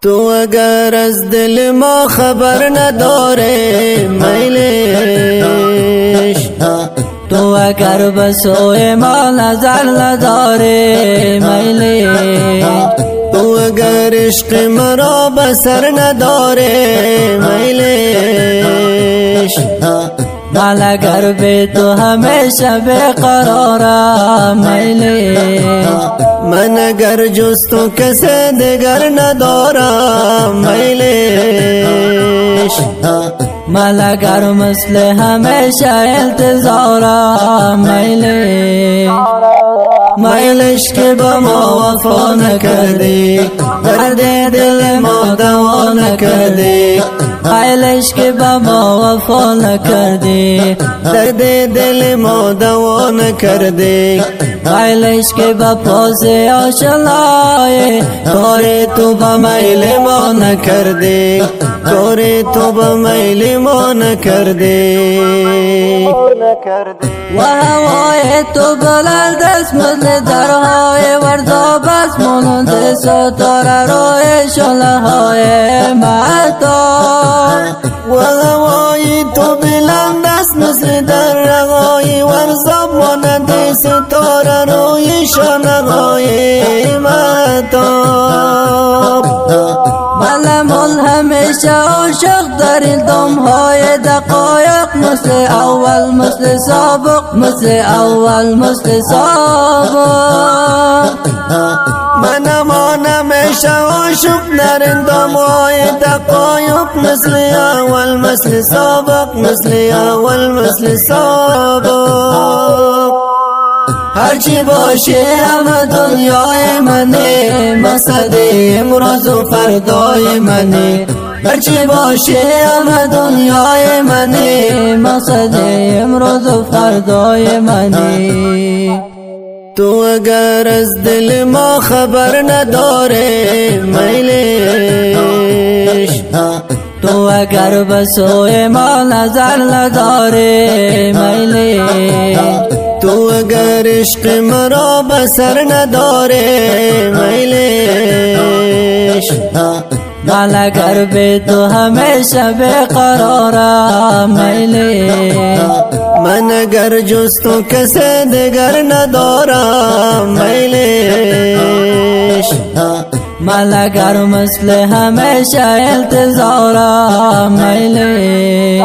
تو اگر از دل ما خبر نداره میلش، تو اگر بسوی ما نظر نداره میلش، تو اگر عشق مرا بسر نداره میلش، من اگر به تو همیشه بیقرارم میلش، من اگر جز تو کسی دیگر ندارم میلش، من اگر مثل همیشه انتظارم میلش، میلش که با ما وفا نکردی، درد دل ما دوا نکردی، میلش که با ما وفا نکردی، درد دل ما دوا نکردی، میلش که با پاس آشنای کار تو با میل ما نکردی، کار تو با میل ما نکردی. و هوای تو بلند است مثل درهای ورزاب است، مانند ستاره روی شعله های مهتاب. و هوای تو بلند است مثل درهای ورزاب، مانند ستاره روی شعله های مهتاب. ملمون همیشه عاشق در این دمهای دقایق، مثل اول مثل سابق، مثل اول مثل سابق. منمان همیشه عاشق در این دمهای دقایق، مثل اول مثل سابق، مثل اول مثل سابق. هرچی باشه همه دنیای منه، مقصد امروز و فردای منه، هرچی باشه همه دنیای منه، مقصد امروز و فردای منه. تو اگر از دل ما خبر نداره میلش، تو اگر بسوی ما نظر نداره میلش، تو اگر عشق مرا بسر نداره میلش، من اگر به تو همیشه بیقرارم میلش، من اگر جز تو کسی دیگر ندارم میلش، من اگر مثل همیشه انتظارم میلش،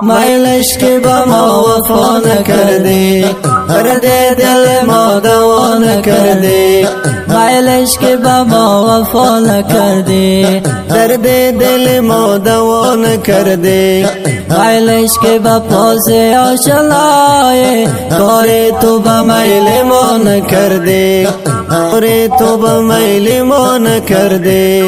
میلش که با ما وفا نکردی، درد دل ما دوا نکردی، میلش که با ما وفا نکردی، درد دل ما دوا نکردی، میلش که با پاس آشنای کار تو با میل ما نکردی، کار تو با میل ما نکردی.